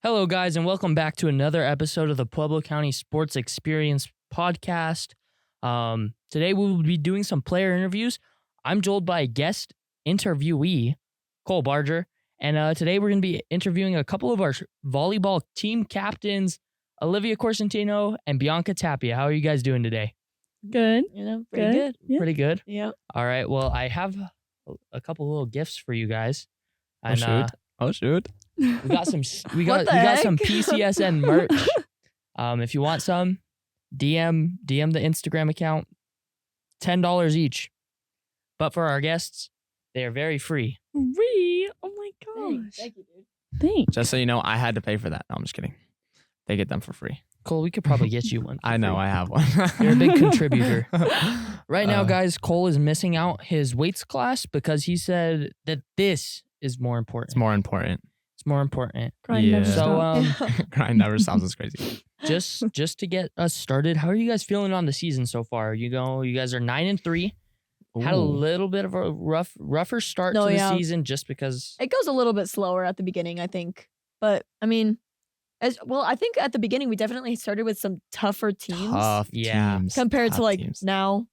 Hello, guys, and welcome back to another episode of the Pueblo County Sports Experience podcast. Today, we will be doing some player interviews. I'm joined by a guest interviewee, Cole Barger, and today we're going to be interviewing a couple of our volleyball team captains, Olivia Corsentino and Bianca Tapia. How are you guys doing today? Good. Pretty good. Yeah. Pretty good? Yeah. All right, well, I have a couple little gifts for you guys. And, Oh shoot! We got some we What got the some heck? PCSN merch. If you want some, DM the Instagram account. $10 each. But for our guests, they are very free. Free. Oh my gosh. Thank you, dude. Thanks. Just so you know, I had to pay for that. No, I'm just kidding. They get them for free. Cole, we could probably get you one. for I know, free. I have one. You're a big contributor. Right now, Uh, guys, Cole is missing out his weights class because he said that this is more important. It's more important. It's more important. Grind never Yeah. So, stops. Grind never stops. It's crazy. just to get us started, how are you guys feeling on the season so far? You guys are 9-3. Had a Ooh. little bit of a rougher start No, to the yeah. season just because. It goes a little bit slower at the beginning, I think. But I mean, I think at the beginning we definitely started with some tougher teams Tough Yeah. teams. compared to tough like teams. now.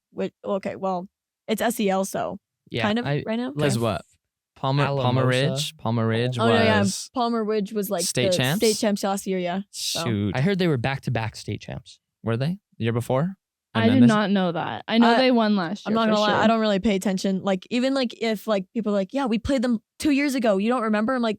Okay, well, it's SEL, so Yeah, kind of I- right now. Because what? Palmer Alamosa. Ridge Oh no, yeah, was Palmer Ridge was like State the champs? state champs last year. Yeah, shoot. I heard they were back-to-back state champs. Were they the year before? And I then did this- not know that. I know I- they won last year. I'm not for gonna lie, sure. I don't really pay attention. Like even like if like people are like, yeah, we played them 2 years ago. You don't remember? I'm like,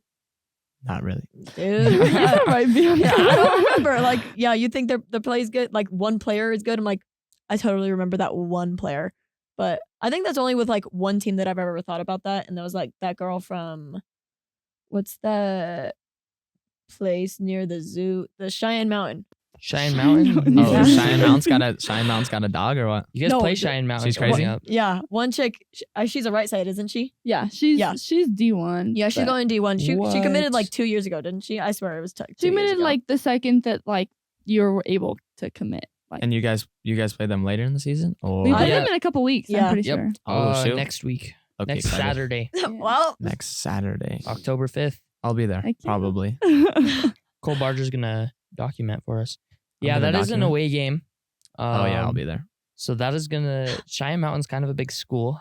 Not really. dude. Right, Bianca. Yeah, I don't remember. Like, yeah, you think the play is good? Like one player is good. I'm like, I totally remember that one player. But I think that's only with like one team that I've ever thought about that, and that was like that girl from, what's that place near the zoo? The Cheyenne Mountain. Cheyenne Mountain? Oh, Yeah. Cheyenne Mountain's got a dog or what? You guys No, play the- Cheyenne Mountain. She's coming crazy. up. Yeah, one chick. She's a right side, isn't she? Yeah, Yeah. she's D1. Yeah, she's but going D1. She committed What? like 2 years ago, didn't she? I swear it was. 2 She years made it ago. like the second that like you were able to commit. Like And you guys play them later in the season? Or we play Yeah. them in a couple weeks. Yeah. I'm pretty Yep. sure. Oh, shoot. Next week. Okay, Next excited. Saturday. well, Next Saturday. October 5th. I'll be there. Heck yeah. Probably. Cole Barger's going to document for us. I'm Yeah, gonna that is an document. away game. Oh yeah, I'll be there. So that is going to... Cheyenne Mountain's kind of a big school.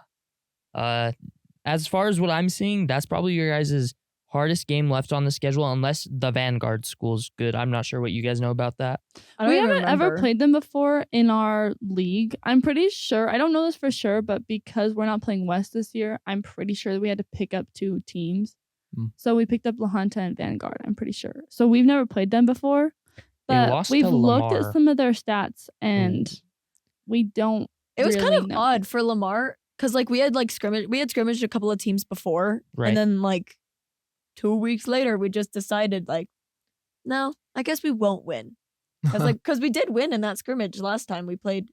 As far as what I'm seeing, that's probably your guys' hardest game left on the schedule unless the Vanguard school's good. I'm not sure what you guys know about that. I don't We even haven't ever remember. played them before in our league. I'm pretty sure. I don't know this for sure, but because we're not playing West this year, I'm pretty sure that we had to pick up 2 teams. Mm. So we picked up La Junta and Vanguard, I'm pretty sure. So we've never played them before. They But lost we've to looked Lamar. at some of their stats and we don't It was kind really of know. odd for Lamar because like we had scrimmaged a couple of teams before, Right. and then like 2 weeks later we just decided like, no, I guess we won't win because we did win in that scrimmage last time we played.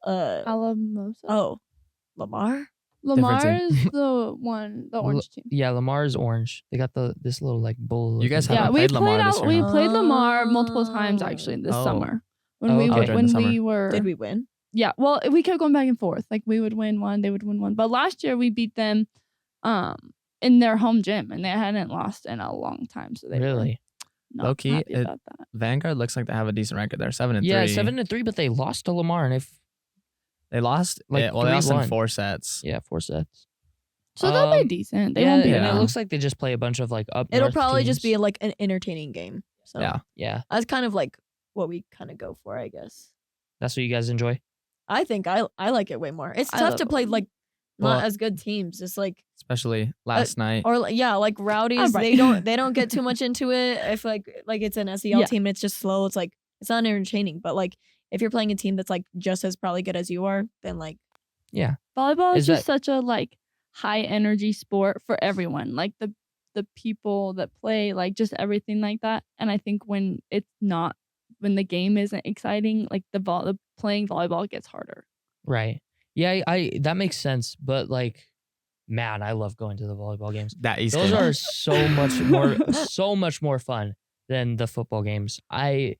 Alamosa. Oh, Lamar. Lamar difference is the one, the orange team. Yeah, Lamar's orange. They got this little like bull. You guys looking- Yeah, haven't we played played Lamar this out. year, We huh? played Lamar multiple times actually this Oh. summer Oh, when we okay. were, During the when summer. we were. Did we win? Yeah, well, we kept going back and forth. Like we would win one, they would win one. But last year we beat them, in their home gym, and they hadn't lost in a long time. So they were Really? not Low-key, happy it- about that. Vanguard looks like they have a decent record. They're 7-3. Yeah, 7-3, but they lost to Lamar, and if They lost. Like, Well, they lost in 3-1. 4 sets. 4 sets. So they'll be Um, decent. They yeah, won't be and bad. it looks like they just play a bunch of like up. It'll north probably just teams. be like an entertaining game. So Yeah. Yeah, that's kind of like what we kind of go for, I guess. that's what you guys enjoy. I think I like it way more. It's I tough love to play it. like not Well- as good teams. It's like Especially last night. or like, yeah, like rowdies. Right. They don't get too much into it. If like it's an SEL Yeah. team, it's just slow. It's like it's not entertaining. But like if you're playing a team that's like just as probably good as you are, then like Volleyball is Is just such a like high energy sport for everyone. Like the people that play, like just everything like that. And I think when the game isn't exciting, like the playing volleyball gets harder. Right. Yeah, I that makes sense. But like, man, I love going to the volleyball games. That East Those game. are so much more fun than the football games. I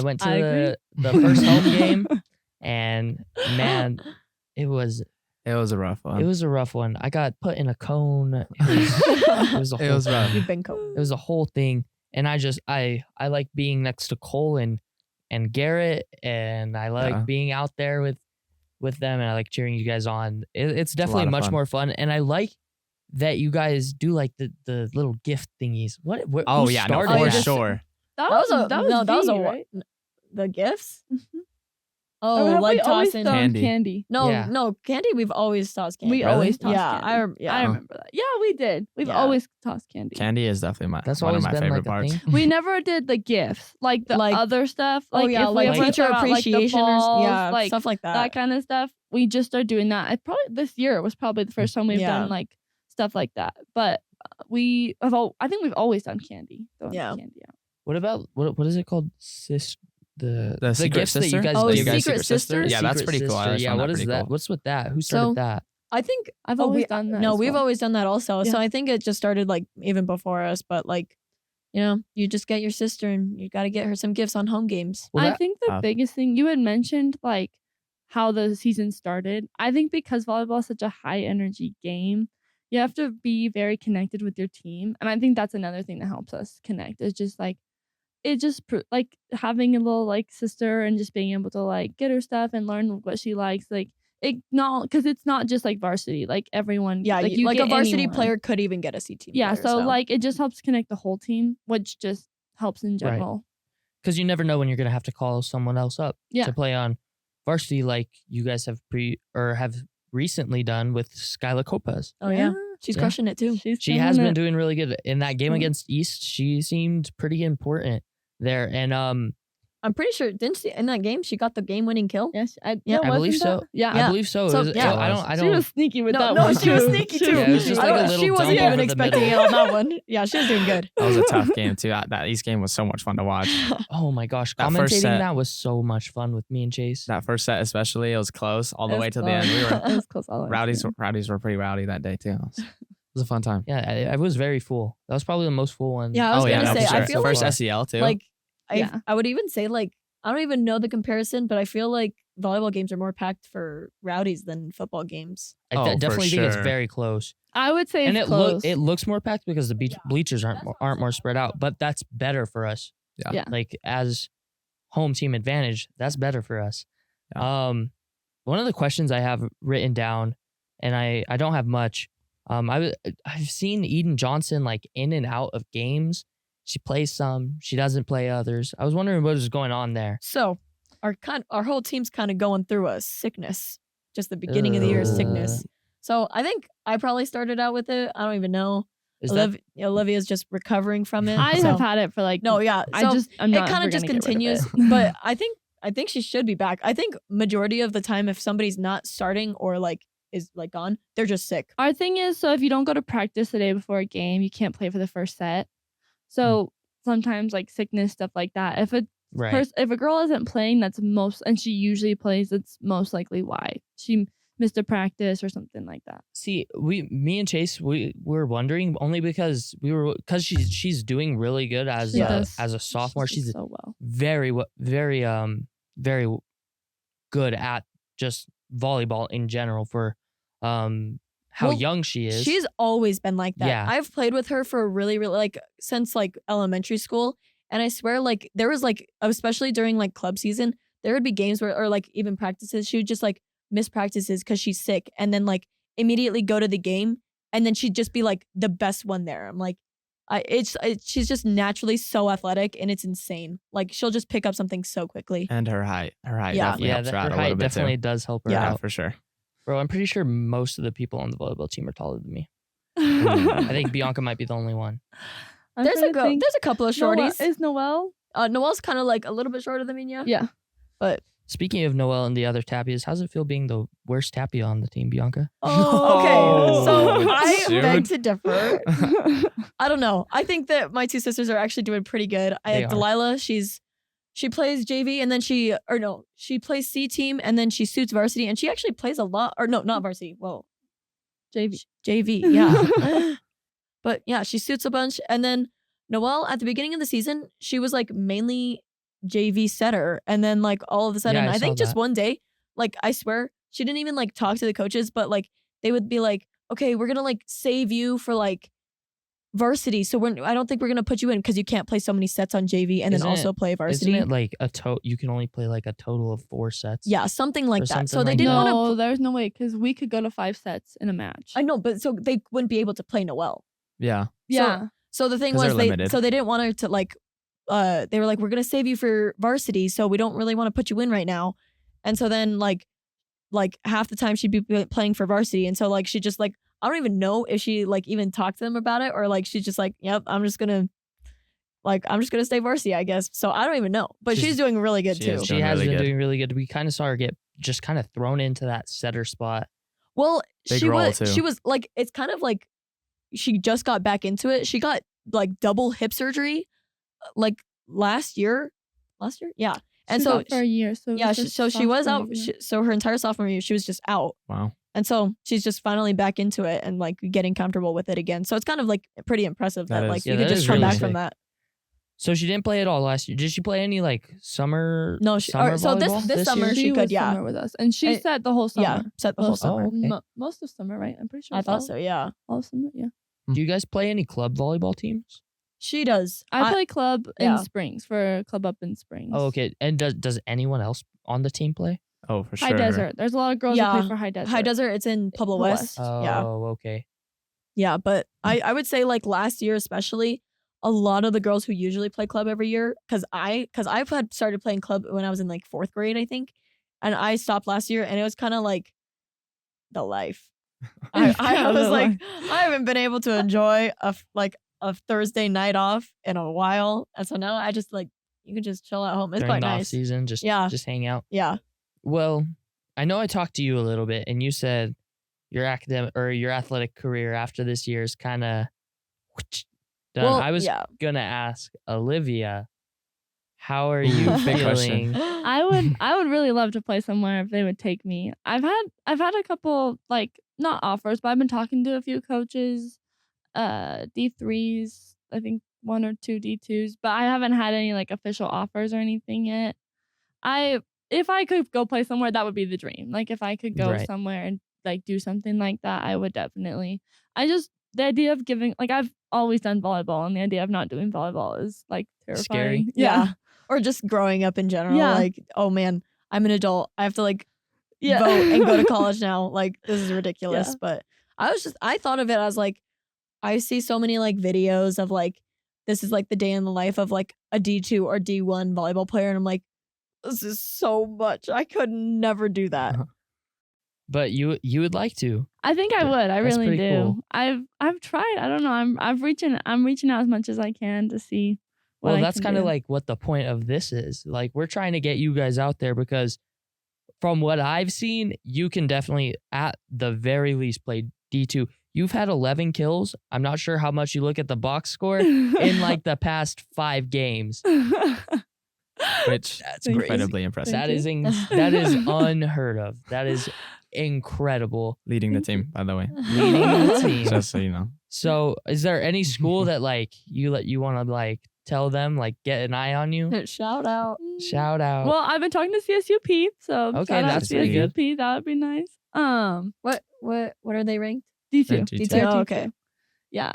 went to I agree. the first home game, and man, it was It was a rough one. It was a rough one. I got put in a cone. It was a whole, It was rough. you've been cold. it was a whole thing. and I like being next to Cole and Garrett, and I like being out there with them, and I like cheering you guys on. It's definitely much more fun, and I like that you guys do like the little gift thingies. Oh who yeah, no, started for that? sure. That was a right? the gifts. Or Oh, have like we always tossing done Candy. candy? No, Yeah. no candy. We've always tossed candy. We Really? always tossed Yeah, candy. I remember that. Yeah, we did. We've Yeah. always tossed candy. Candy is definitely That's one always of my been favorite like a parts. thing. We never did the gifts, like the Like- other stuff. Oh Like yeah, if we like ever teacher throw out, like, the appreciation or balls, like stuff like that that. kind of stuff. We just started doing that. I probably this year was probably the first time we've Yeah. done like stuff like that. But I think we've always done candy. Throwing Yeah. candy out. What about what is it called? The Secret gifts that you Sister? guys Oh, do. You guys Secret Sisters? Yeah, that's Secret pretty cool. I Sister. always Yeah, found what that is pretty that? cool. What's with that? Who started So- that? I think I've Oh, always done that. No, as we've well. always done that also. Yeah. So I think it just started like even before us, but like, you just get your sister and you got to get her some gifts on home games. Well, I that- think the biggest thing you had mentioned, like how the season started. I think because volleyball is such a high energy game, you have to be very connected with your team, and I think that's another thing that helps us connect. It's just like like having a little like sister and just being able to like get her stuff and learn what she likes. Like because it's not just like varsity. Like everyone, Yeah, like, you, like a get varsity anyone. player could even get a C team. Yeah, player, so like it just helps connect the whole team, which just helps in Right. general. Because you never know when you're gonna have to call someone else up Yeah. to play on varsity, like you guys have have recently done with Skyla Copas. Oh yeah, she's Yeah. crushing it too. She has been doing really good in that game against East. She seemed pretty important there, and I'm pretty sure didn't she in that game she got the game winning kill? Yes, I believe so. Yeah, I believe so. So, It was- yeah. I she don't. was sneaky with No, that no, one. she was too. sneaky She too. Yeah, it was just like a little She wasn't dump even over the expecting middle. it on that one. Yeah, she was doing good. That was a tough game too. That East game was so much fun to watch. Oh my gosh, That first commentating set- that was so much fun with me and Chase. That first set especially, it was close all the It way was to the end. We close. were It was close all the way to the end. rowdies were pretty rowdy that day too. It was a fun time. Yeah, I was very full. That was probably the most full one. Yeah, I was oh yeah, gonna no, say, for I sure. feel first like- SEL too. Like Yeah. I would even say like I don't even know the comparison, but I feel like volleyball games are more packed for rowdies than football games. I Oh, for definitely think it's sure. very close. I would say And it's it close. looks more packed because the bleachers aren't more spread out, but that's better for us. Yeah. Like as home team advantage, that's better for us. One of the questions I have written down, and I don't have much. I've seen Eden Johnson like in and out of games. She plays some, she doesn't play others. I was wondering what was going on there. So our whole team's kind of going through a sickness. Just the beginning of the year is sickness. So I think I probably started out with it. I don't even know. Is that Olivia's just recovering from it. I so- have had it for like No, yeah. I'm it not kind ever of just gonna get rid of continues. it. But I think she should be back. I think majority of the time, if somebody's not starting or like is like gone, they're just sick. Our thing is, so if you don't go to practice the day before a game, you can't play for the first set. So sometimes like sickness, stuff like that. If right? if a girl isn't playing, and she usually plays, that's most likely why she missed a practice or something like that. See, me and Chase, we were wondering only because she's doing really good as She a, does. as a sophomore. She She's does so well. very very good at just volleyball in general for how Well, young she is. She's always been like that. Yeah. I've played with her for a really, really like since like elementary school. And I swear like there was like, especially during like club season, there would be games where, or like even practices, she would just like miss practices because she's sick and then like immediately go to the game. And then she'd just be like the best one there. I'm like, she's just naturally so athletic and it's insane. Like she'll just pick up something so quickly. And her height Yeah. definitely yeah, helps her out her a little height bit definitely too. does help her Yeah, Yeah, out. for sure. Bro, I'm pretty sure most of the people on the volleyball team are taller than me. I think Bianca might be the only one. I'm There's trying a to think. there's a couple of shorties. Is Noelle? Noelle's kind of like a little bit shorter than me, yeah. Yeah. But Speaking of Noelle and the other Tapias, how's it feel being the worst Tapia on the team, Bianca? okay, so I shoot. beg to differ. I don't know. I think that my two sisters are actually doing pretty good. They are. Delilah, she plays JV and then she plays C team and then she suits varsity and she actually plays a lot. Or no, not varsity. Well, JV, yeah. But yeah, she suits a bunch. And then Noelle, at the beginning of the season, she was like mainly JV setter. And then like all of a sudden, Yeah, I I think saw just that. one day, like I swear, she didn't even like talk to the coaches, but like they would be like, okay, we're gonna like save you for like varsity. So I don't think we're gonna put you in because you can't play so many sets on JV and Isn't then also play varsity. Isn't it like you can only play like a total of 4 sets? Yeah, something like Or that. something So they like didn't that. want to. No, there's no way because we could go to 5 sets in a match. I know, but so they wouldn't be able to play Noelle. Yeah. Yeah. So the thing 'Cause was they're limited. so they didn't want her to like they were like, we're gonna save you for varsity, so we don't really want to put you in right now. And so then like half the time she'd be playing for varsity, and so like she just like I don't even know if she like even talked to them about it or like she's just like, yep, I'm just gonna stay varsity, I guess. So I don't even know, but she's doing really good she too. is. She Doing has really been good. doing really good. We kind of saw her get just kind of thrown into that setter spot. Well, Big she role, was too. she was like it's kind of like she just got back into it. She got like double hip surgery like last year. Yeah. And She so got for a year. So it yeah, was just so she was sophomore out. year. So her entire sophomore year, she was just out. Wow. And so she's just finally back into it and like getting comfortable with it again. So it's kind of like pretty impressive That that, is- like Yeah, you could that just is come really back sick. from that. So she didn't play at all last year. Did she play any like summer? No, summer so volleyball this summer year? she was could, yeah. summer with us, and she And- sat the whole summer. Yeah, set the whole Most- summer. okay. Most of summer, right? I'm pretty sure. I it's thought all- so, yeah. All of summer, yeah. Do you guys play any club volleyball teams? She does. I play club yeah. in Springs for club up in Springs. Oh, okay. And does anyone else on the team play? Oh, for sure. High Desert. There's a lot of girls that Yeah. play for High Desert. High Desert, it's in Pueblo Pueblo West. West. Yeah. Oh, okay. Yeah, but I would say like last year especially, a lot of the girls who usually play club every year, because I've had started playing club when I was in like 4th grade, I think, and I stopped last year, and it was kind of like the life. I was like, I haven't been able to enjoy a Thursday night off in a while, and so now I just like you can just chill at home. It's During quite the off nice. season, just hang out. Yeah. Well, I know I talked to you a little bit, and you said your academic or your athletic career after this year is kind of done. Well, I was yeah. gonna ask Olivia, how are you Big question. feeling? I would really love to play somewhere if they would take me. I've had a couple like not offers, but I've been talking to a few coaches, D3s, I think 1 or 2 D2s, but I haven't had any like official offers or anything yet. If I could go play somewhere, that would be the dream. Like if I could go Right. somewhere and like do something like that, I would definitely. The idea of giving like I've always done volleyball, and the idea of not doing volleyball is like terrifying. Scary. Yeah. Or just growing up in general. Yeah. Like, oh man, I'm an adult. I have to like Yeah. vote and go to college now. Like, this is ridiculous. Yeah. But I thought of it as like, I see so many like videos of like, this is like the day in the life of like a D2 or D1 volleyball player. And I'm like, this is so much. I could never do that. But you would like to. I think I would. I That's really pretty do. cool. I've tried. I don't know. I'm reaching out as much as I can to see what Well, I that's can kind of do. like what the point of this is. Like we're trying to get you guys out there because from what I've seen, you can definitely at the very least play D2. You've had 11 kills. I'm not sure how much you look at the box score in like the past 5 games. Which That's is crazy. incredibly impressive. That is that is unheard of. That is incredible. Leading the team, by the way. Leading the team. Just so you know. So, is there any school that like you want to like tell them like get an eye on you? Shout out. Shout out. Well, I've been talking to CSUP, so Okay, shout out that's to pretty good. CSUP. That would be nice. What are they ranked? D2. Ranked D2. They're Oh, D2. okay. Yeah.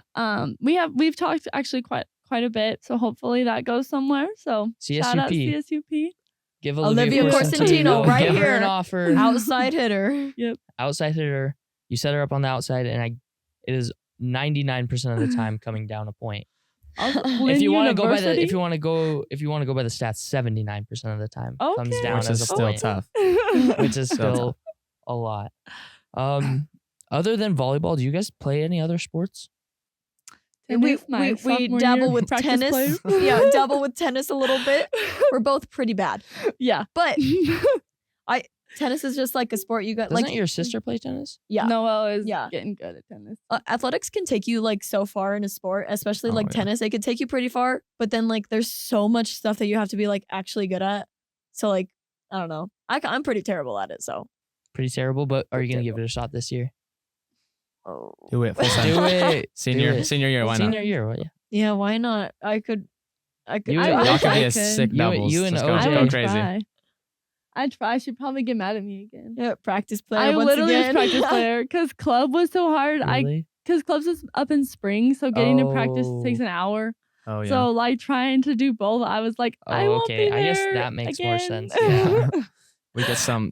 We've talked actually quite a bit, so hopefully that goes somewhere. So shout out CSUP. CSUP. Give Olivia Corsentino Corsentino right give her here. an offer. Outside hitter. Outside hitter. You set her up on the outside, and it is 99% of the time coming down a point. If you want to go by the if you want to go by the stats, 79% of the time comes Okay. down Which as is a still point, tough. which is Still still a lot. Other than volleyball, do you guys play any other sports? Tennis, my we sophomore dabble year, with practice tennis. player. Yeah, dabble with tennis a little bit. We're both pretty bad. Yeah. But tennis is just like a sport you got Doesn't like your sister play tennis? yeah. Noelle is Yeah. getting good at tennis. Athletics can take you like so far in a sport, especially Oh, like yeah. tennis. It can take you pretty far, but then like there's so much stuff that you have to be like actually good at. So like I don't know. I'm pretty terrible at it. So Pretty terrible, but are you gonna give Terrible. it a shot this year? oh Do it. Full Do time. it. Senior Do it. year, why not? Senior year, what? Yeah. yeah, why not? I could. You- I y'all wish could be I a could. sick You- doubles. you and Just OJ. I go would crazy. try. I'd try. She'd probably get mad at me again. Yeah, practice player. I once literally was again. practice player because club was so hard. Really? because clubs is up in spring, so getting to practice Oh. takes an hour. Oh yeah. So like trying to do both, I was like, I Oh, won't okay. be I guess there that makes more again. sense, yeah. we get some.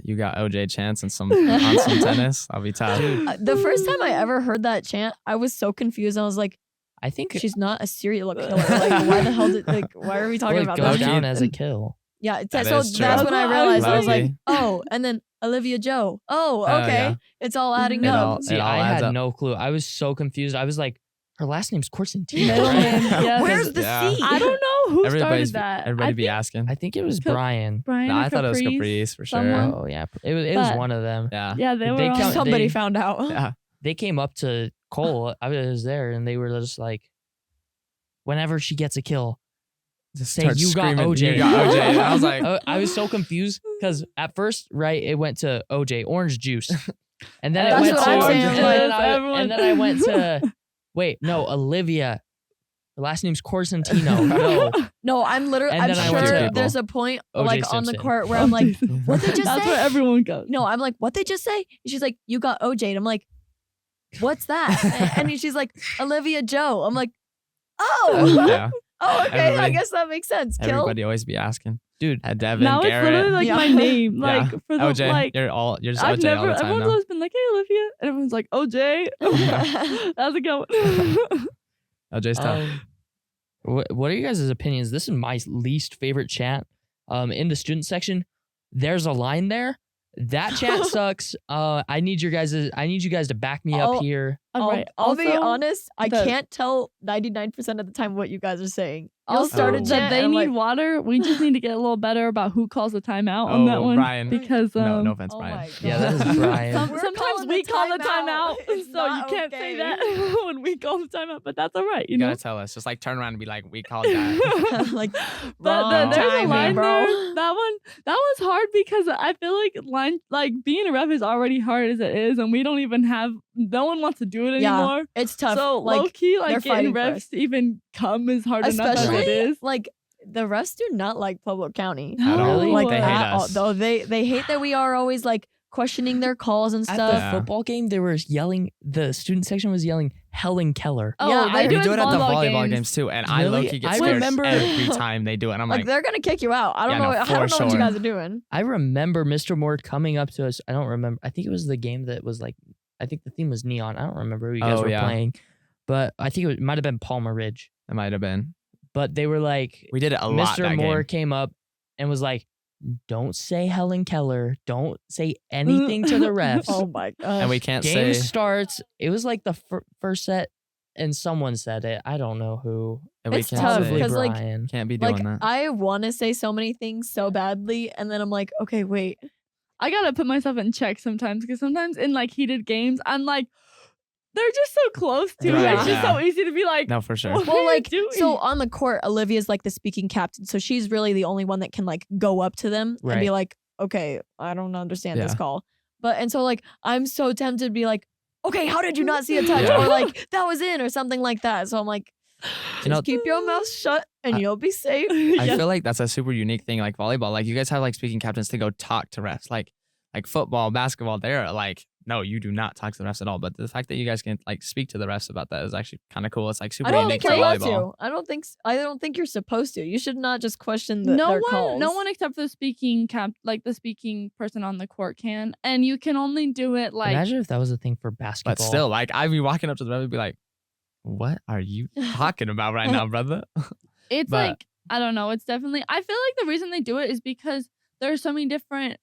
You got OJ chants and some on some tennis. I'll be tough. Dude. The first time I ever heard that chant, I was so confused. I was like, I think she's not a serial killer. Like, why the hell why are we talking it about goes that? down as a kill. Yeah, That so is true. that's when I realized. I was like, Low-key. oh, and then Olivia Joe. Oh, Oh, okay. yeah. It's all adding It up. all- See, it I adds had up. no clue. I was so confused. I was like, her last name's Corsentino, Middle right? name, yeah. Where's the Yeah. C? I don't know who Everybody's started that. everybody I be think asking. I think it was Co- Brian. Brian No, or I thought it was Caprice, Caprice for sure. someone. Oh yeah, it was But- one of them. Yeah. Yeah, they They were all count- Somebody they- found out. Yeah. They came up to Cole. I was there, and they were just like, whenever she gets a kill, Just say starts you got screaming, OJ. You got OJ. And I was like, I was so confused because at first, right, it went to OJ, orange juice, and then it That's went what to, I'm saying, I'm like- and then I went to, wait, no, Olivia. Her last name's Corsentino. No, No, I'm literally. And I'm then I went to sure people. there's a point O.J. like on the Simpson. court where I'm like, what they just That's say? where everyone goes. No, I'm like, what they just say? And she's like, you got OJ. And I'm like, what's that? and she's like, Olivia Joe. I'm like, oh, yeah. oh, okay. I Everybody- guess that makes sense. Kill. Everybody always be asking. dude. At Devin, Now it's Garrett. literally like Yeah. my name. Yeah. Like for the OJ. like You're just I've OJ never all the time everyone's now. always been like, hey Olivia. And everyone's like, OJ. How's it going? OJ's tough. What are you guys' opinions? This is my least favorite chant. In the student section, there's a line there. That chant sucks. I need you guys to back me Oh, up here. Alright, I'll be also, honest. I the- can't tell 99% of the time what you guys are saying. You'll Also, start a Oh. chant that they and I'm need like, water. We just need to get a little better about who calls the timeout on that one. Brian. Because no offense, oh Brian. my Yeah, that God. is Brian. We're sometimes calling we call the timeout, It's so you not can't say okay. that when we call the timeout. But that's all right, you You know. gotta tell us. Just like turn around and be like, we called that. like, But wrong there's a timing, line bro. there. That one's hard because I feel like being a ref is already hard as it is, and we don't even have. No one wants to do it Yeah, anymore. It's tough. So like, low key, they're like getting fighting for refs us. to even come is hard enough as especially it is. like the refs do not like Pueblo County. At all. Really? Like They hate at all. us. Though they hate that we are always like questioning their calls and At stuff. the Yeah. football game, they were yelling. The student section was yelling Helen Keller. Oh, Yeah, they I do We do it at the volleyball games. games too, and I Really? low-key get I scared remember- every time they do it. I'm Like like, they're gonna kick you out. I don't Yeah, know. no, I for don't know what you sure. guys are doing. I remember Mr. Moore coming up to us. I don't remember. I think it was the game that was like. I think the theme was neon. I don't remember who you guys Oh, were yeah. playing, but I think it might have been Palmer Ridge. it might have been. But they were like, We did it a lot. Mr. That Moore game. came up and was like, "Don't say Helen Keller. Don't say anything to the refs." Oh my god. and we can't Game say. starts. It was like the first set, and someone said it. I don't know who. and we It's can't tough, say. Probably 'cause, like, Brian. Can't be doing like that. I want to say so many things so badly, and then I'm like, okay, wait. I gotta put myself in check sometimes because sometimes in like heated games, I'm like, they're just so close to it. Right. It's just so easy to be like, No, for sure. what Well, are you like doing? so on the court, Olivia's like the speaking captain, so she's really the only one that can like go up to them and be Right. like, okay, I don't understand this Yeah. call. But and so like I'm so tempted to be like, okay, how did you not see a touch? Yeah. Or like that was in or something like that. So I'm like, just You know- keep your mouth shut and I- you'll be safe. I feel like that's a super unique thing, like volleyball. Like you guys have like speaking captains to go talk to refs. Like football, basketball, they're like, no, you do not talk to the refs at all. But the fact that you guys can like speak to the refs about that is actually kind of cool. It's like super I don't unique think for you're allowed volleyball. to. I don't think you're supposed to. You should not just question their no calls. one except for the speaking the speaking person on the court can, and you can only do it like Imagine if that was a thing for basketball. But still, like I'd be walking up to the ref and be like, "What are you talking about right now, brother?" it's but- like I don't know. It's definitely I feel like the reason they do it is because there's so many different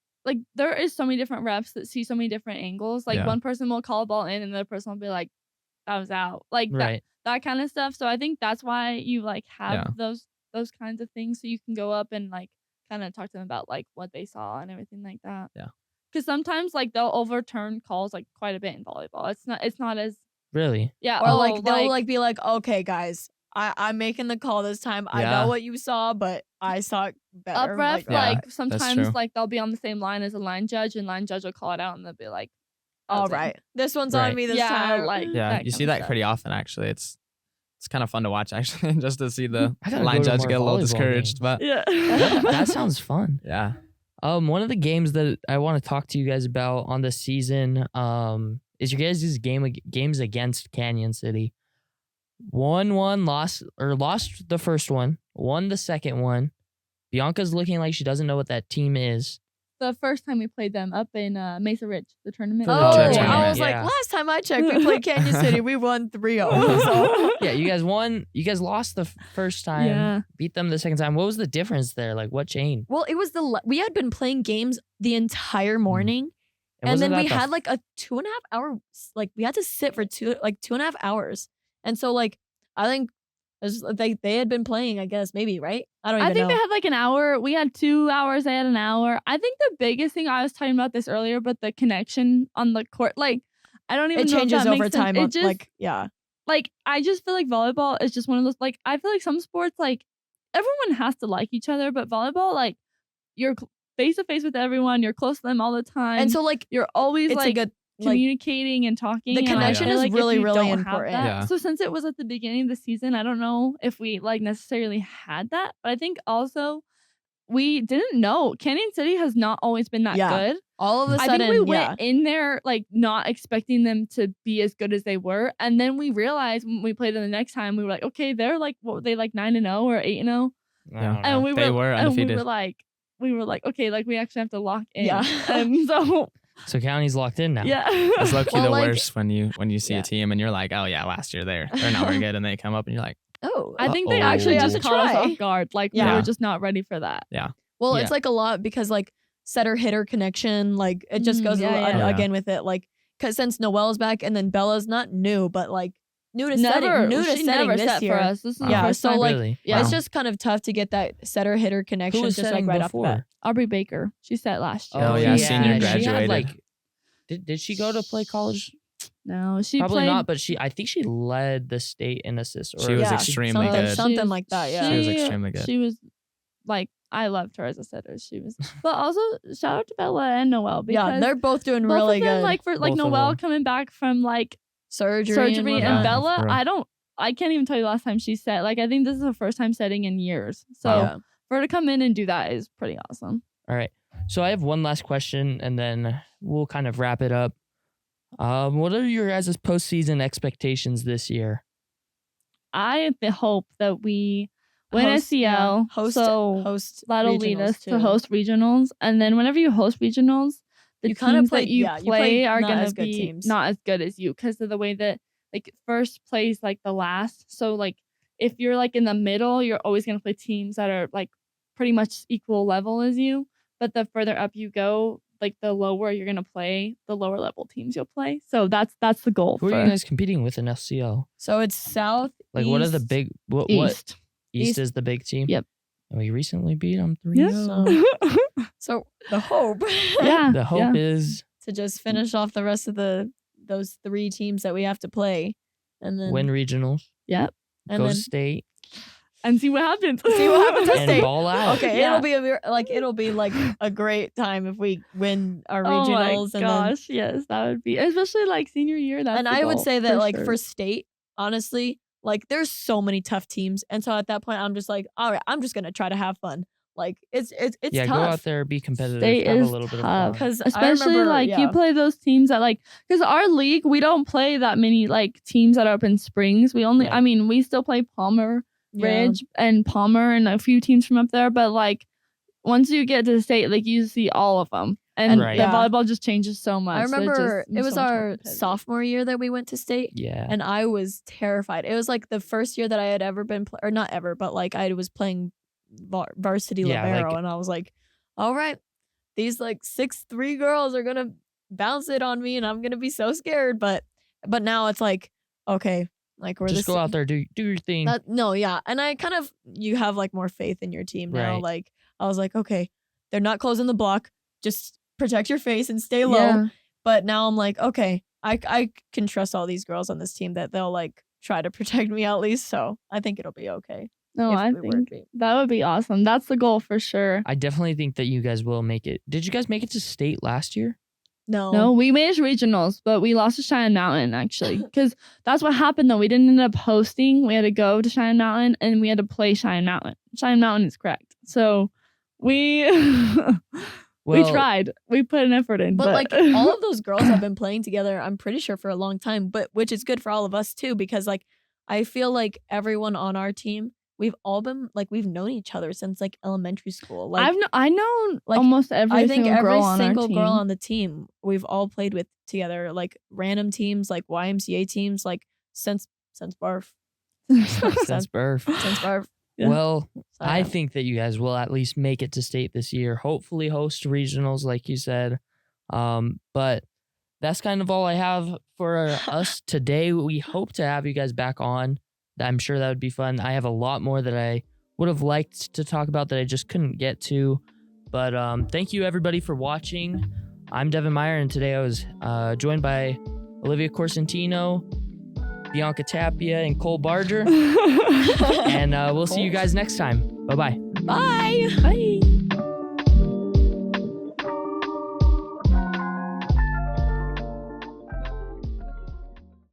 there is so many different refs that see so many different angles. Like Yeah. one person will call a ball in and the other person will be like, that was out. Like right. that kind of stuff. So I think that's why you like have Yeah. those kinds of things so you can go up and like kind of talk to them about like what they saw and everything like that. Yeah. Because sometimes like they'll overturn calls like quite a bit in volleyball. It's not as Really. yeah. Or like they'll like be like, okay, guys, I'm making the call this time. I Yeah. know what you saw, but I saw it better. up ref, Yeah, like sometimes true. like they'll be on the same line as a line judge and line judge will call it out and they'll be like, all "That's it." right, this one's Right. on me this Yeah, time. like Yeah, that you kind see of that stuff. pretty often. Actually, it's kind of fun to watch. Actually, just to see the I gotta line go to judge more get a little volleyball discouraged. games. But Yeah. That sounds fun. yeah, One of the games that I want to talk to you guys about on the season is your guys' games against Canyon City. Won one, lost the first one, won the second one. Bianca's looking like she doesn't know what that team is. The first time we played them up in Mesa Ridge, the tournament. For the Oh, tournament, I was yeah. like, last time I checked, we played Canyon City. We won 3-0. So. Yeah, you guys won. You guys lost the first time. Yeah. Beat them the second time. What was the difference there? Like, what changed? Well, it was we had been playing games the entire morning. And wasn't then we that the had like a 2.5 hour, like we had to sit for 2.5 hours. And so like, I think they had been playing, I guess, maybe, right? I don't even know. I think they had like an hour. We had 2 hours. They had an hour. I think the biggest thing, I was talking about this earlier, but the connection on the court, like, I don't even It know changes if that over makes sense. time. It just, Like, yeah. like, I just feel like volleyball is just one of those, like, I feel like some sports, like, everyone has to like each other, but volleyball, like, you're face to face with everyone. You're close to them all the time. And so like, you're always it's like a good, like, communicating and talking. the and I connection feel is like if really, you really don't have important. that- Yeah. So since it was at the beginning of the season, I don't know if we like necessarily had that, but I think also we didn't know. Canyon City has not always been that Yeah. good. all of a I sudden, think we yeah. went in there like not expecting them to be as good as they were, and then we realized when we played them the next time, we were like, okay, they're like, what were they, like 9-0 or 8-0? Yeah. And we They were, were and undefeated. we were like, okay, like we actually have to lock in. Yeah. And so So County's locked in now. yeah. It's low key Well, the like- worst when you see Yeah. a team and you're like, oh yeah, last year they're not very good, and they come up and you're like, Oh, I think they Uh-oh. actually Yeah, just to caught us try. off guard. Like we Yeah. were just not ready for that. well, Yeah. it's like a lot because like setter hitter connection, like it just goes yeah, yeah. again with it. Like, because since Noelle's back and then Bella's not new, but like new to She setting never this set year. for us. This is Yeah, the first so, time. like, Really? Yeah. It's Wow. just kind of tough to get that setter hitter connection Who was just like setting right off the bat. before? Aubrey Baker. She set last year. Oh, yeah, She- senior She graduated. had like, did she go to play college? No, she Probably played. not, but I think she led the state in assists. She was Yeah, extremely something, good. something like that. Yeah. She was extremely good. She was like, I loved her as a setter. She was, but also shout out to Bella and Noelle because Yeah, they're both doing both really of them, good. like for like Both of Noelle them. coming back from like surgery and whatnot. Bella, for real. I can't even tell you last time she set. Like I think this is her first time setting in years. So Yeah. for her to come in and do that is pretty awesome. All right. So I have one last question, and then we'll kind of wrap it up. What are your guys' postseason expectations this year? I hope that we win Host- yeah, SEL. host so that'll lead regionals, us too. to host regionals. And then whenever you host regionals, the You kinda teams play- that you yeah, you play play are not going as to good be teams. not as good as you because of the way that like first plays like the last. So like if you're like in the middle, you're always going to play teams that are like pretty much equal level as you. But the further up you go, like the lower you're going to play, the lower level teams you'll play. So that's the goal Who for are you guys competing with in FCL? So it's south. Like, what are the east, big what East. East East. is the big team? Yep. And we recently beat them 3-0. Yeah. So the hope. Yeah. The hope is to just finish off the rest of those 3 teams that we have to play, and then win regionals, Yep. and go then state, And see what happens. See what happens at and state. ball out. Okay, Yeah. it'll be like a great time if we win our Oh my regionals and gosh, yes, that would be especially like senior year. That's and the I would goal, say that like sure. for state, honestly, like there's so many tough teams, and so at that point I'm just like, all right, I'm just gonna try to have fun. Like it's Yeah, tough. go out there, be competitive, State have a is little bit of tough. fun. Because especially like you play those teams that like because our league we don't play that many like teams that are up in Springs. We only Right. I mean we still play Palmer Ridge and Palmer and a few teams from up there, but like once you get to the state, like you see all of them, and Right. the Yeah. volleyball just changes so much. I so remember just it was so much more our competitive. sophomore year that we went to state. Yeah. And I was terrified. It was like the first year that I had ever been, or not ever, but like I was playing varsity Yeah, libero, like- and I was like, all right, these like 6'3" girls are gonna bounce it on me, and I'm gonna be so scared. But now it's like, okay, like we're Just go out there, do your thing. No, yeah, and I kind of you have like more faith in your team now. Right. Like I was like, okay, they're not closing the block. Just protect your face and stay low. Yeah. But now I'm like, okay, I can trust all these girls on this team that they'll like try to protect me at least. So I think it'll be okay. No, if I we were to think be. that would be awesome. That's the goal for sure. I definitely think that you guys will make it. Did you guys make it to state last year? No, we made regionals, but we lost to Cheyenne Mountain actually, because that's what happened though. We didn't end up hosting. We had to go to Cheyenne Mountain and we had to play Cheyenne Mountain. Cheyenne Mountain is correct. So we Well, we tried. We put an effort in. But like all of those girls have been playing together, I'm pretty sure, for a long time, but which is good for all of us too, because like I feel like everyone on our team, we've all been like, we've known each other since like elementary school. Like I know like, almost every I think single every girl on our single team. girl on the team we've all played with together, like random teams, like YMCA teams, like since barf. since birth. Since barf. Yeah. Well, So, I yeah. think that you guys will at least make it to state this year. Hopefully host regionals, like you said. But that's kind of all I have for us today. We hope to have you guys back on. I'm sure that would be fun. I have a lot more that I would have liked to talk about that I just couldn't get to. But thank you everybody for watching. I'm Devin Meyer, and today I was joined by Olivia Corsentino, Bianca Tapia, and Cole Barger. And we'll see you guys next time. Bye-bye. Bye. Bye.